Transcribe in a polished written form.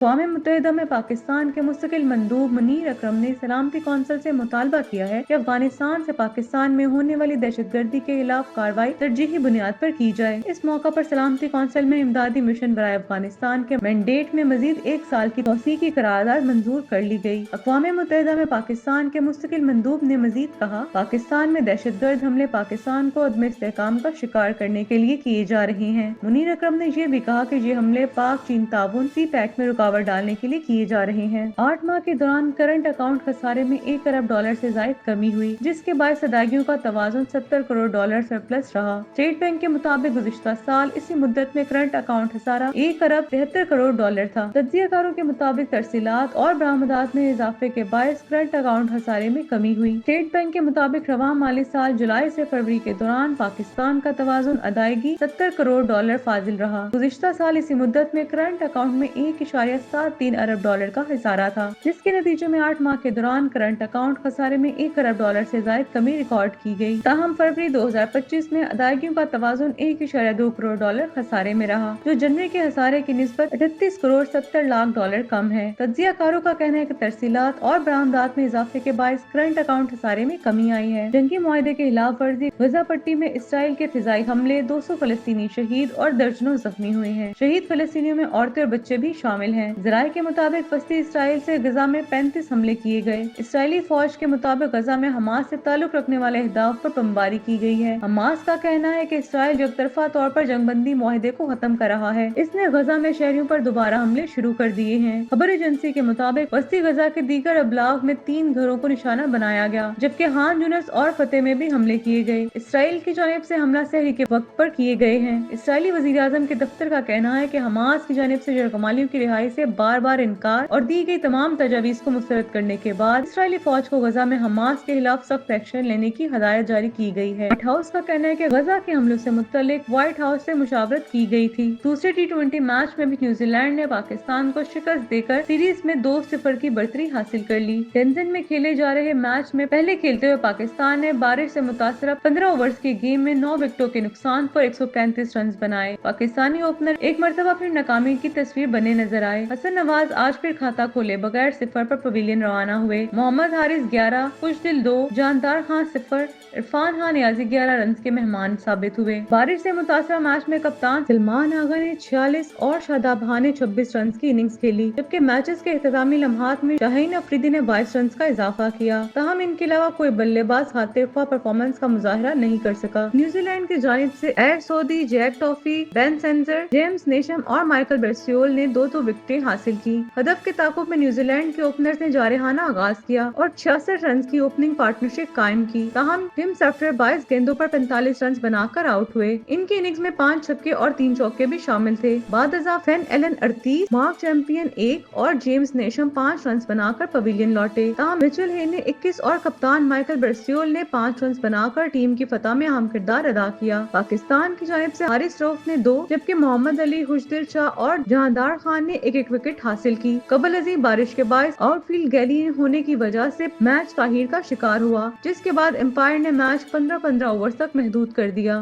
अक़वाम मुत्तहिदा में पाकिस्तान के मुस्तकिल मंदूब मुनीर अकरम ने सलामती कौंसिल से मुतालबा किया है कि अफगानिस्तान से पाकिस्तान में होने वाली दहशतगर्दी के खिलाफ कार्रवाई तरजीही बुनियाद पर की जाए। इस मौका पर सलामती कौंसिल में इमदादी मिशन बराए अफगानिस्तान के मैंडेट में मजीद 1 साल की तौसीह की करारदाद मंजूर कर ली गई। अक़वाम मुत्तहिदा में पाकिस्तान के मुस्तकिल मंदूब ने मजीद कहा, पाकिस्तान में दहशतगर्द हमले पाकिस्तान को अदम इस्तेहकाम का शिकार करने के लिए किए जा रहे हैं। मुनीर अकरम ने यह भी कहा कि ये हमले पाक चीन ताउन सी पैक में रुकावट डालने के लिए किए जा रहे हैं। 8 माह के दौरान करंट अकाउंट खसारे में $1 अरब से जायद कमी हुई, जिसके बायस अदायगियों का तवाज़ुन $70 करोड़ सरप्लस रहा। स्टेट बैंक के मुताबिक गुज़िश्ता साल इसी मुद्दत में करंट अकाउंट खसारा $1 अरब 73 करोड़ था। तज्ज़ियाकारों के मुताबिक तरसीलात और बरामदात में इजाफे के बायस करंट अकाउंट खसारे में कमी हुई। स्टेट बैंक के मुताबिक रवां माली साल जुलाई से फरवरी के दौरान पाकिस्तान का तवाज़ुन अदायगी $70 करोड़ फाजिल रहा। गुज़िश्ता साल इसी मुद्दत में करंट अकाउंट में $1.73 अरब का खसारा था, जिसके नतीजे में 8 माह के दौरान करंट अकाउंट खसारे में $1 अरब से जायद कमी रिकॉर्ड की गई। ताहम फरवरी 2025 में अदायगियों का तवाज़ुन $1.2 करोड़ खसारे में रहा, जो जनवरी के खसारे की निस्बत $38 करोड़ 70 लाख कम है। तज्ज़ियाकारों का कहना है कि तरसीलात और बरामदात में इजाफे के बायस करंट अकाउंट खसारे में कमी आई है। जंगी मुआहदे के खिलाफ वर्जी, गजा पट्टी में इसराइल के फिजाई हमले, 200 फलस्तीनी शहीद और दर्जनों जख्मी हुए हैं। शहीद फलस्तीनियों में औरतें और बच्चे भी शामिल हैं। ज़राए के मुताबिक वस्ती इसराइल से गजा में 35 हमले किए गए। इसराइली फौज के मुताबिक गजा में हमास से ताल्लुक रखने वाले अहदाफ पर बमबारी की गई है। हमास का कहना है कि इसराइल एकतरफा तौर पर जंगबंदी मुआहदे को खत्म कर रहा है। इसने गजा में शहरियों पर दोबारा हमले शुरू कर दिए हैं। खबर एजेंसी के मुताबिक वस्ती गजा के दीगर अबलाग में 3 घरों को निशाना बनाया गया, जबकि खान यूनिस और फतेह में भी हमले किए गए। इसराइल की जानिब से हमला सहरी के वक्त पर किए गए हैं। इसराइली वज़ीर आज़म के दफ्तर का कहना है कि हमास की जानिब से यरगमालियों की रिहाई से बार बार इनकार और दी गई तमाम तजावीज़ को मुस्तरद करने के बाद इसराइली फौज को गजा में हमास के खिलाफ सख्त एक्शन लेने की हदायत जारी की गई है। व्हाइट हाउस का कहना है कि गजा के हमलों से मुत्तलिक व्हाइट हाउस से मुशावरत की गई थी। दूसरे T20 मैच में भी न्यूजीलैंड ने पाकिस्तान को शिकस्त देकर सीरीज में 2-0 की बढ़तरी हासिल कर ली। टेंजन में खेले जा रहे मैच में पहले खेलते हुए पाकिस्तान ने बारिश से मुतासर 15 ओवर्स के गेम में 9 विकेटों के नुकसान पर 135 रन बनाए। पाकिस्तानी ओपनर एक मरतबा फिर नाकामी की तस्वीर बने नजर आए। हसन नवाज आज फिर खाता खोले बगैर 0 पर पवेलियन रवाना हुए। मोहम्मद हारिस 11, खुशदिल 2, जानदार खान 0, इरफान खान नियाजी 11 रन के मेहमान साबित हुए। बारिश से मुतासर मैच में कप्तान सलमान आगा ने 46 और शादाब खान ने 26 रन की इनिंग्स खेली, जबकि मैचेस के इख्तितामी लम्हात में शाहीन अफरीदी ने 22 रन का इजाफा किया। ताहम इनके अलावा कोई बल्लेबाज खातिरख्वाह परफॉर्मेंस का मुजाहरा नहीं कर सका। न्यूजीलैंड की जानिब से एयर सऊदी, जैक टॉफी, बेन सेंसर, जेम्स नेशम और माइकल बेरस्योल ने 2-2 विकेटें हासिल की। हदफ के ताकुब में न्यूजीलैंड के ओपनर्स ने जारहाना आगाज किया और 66 रन की ओपनिंग पार्टनरशिप कायम की। ताहम टिम सफ्टर 22 गेंदों पर 45 रन बनाकर आउट हुए। इनकी इनिंग्स में 5 छक्के और 3 चौके भी शामिल थे। बाद अज़ा फेन एलन 38, मार्क चैंपियन 1 और जेम्स नेशम 5 रन बनाकर पवेलियन लौटे। ताहम मिचेल हे ने 21 और कप्तान माइकल बेरस्योल ने 5 रन बनाकर टीम की फतह में अहम किरदार अदा किया। पाकिस्तान की जानिब से हारिस रऊफ ने 2, जबकि मोहम्मद अली, खुशदिल शाह और जहांदार खान ने 1-1 विकेट हासिल की। कबल अजीम बारिश के बायस आउटफील्ड गैली होने की वजह से मैच ताहीर का शिकार हुआ, जिसके बाद एम्पायर ने मैच 15-15 ओवर तक महदूद कर दिया।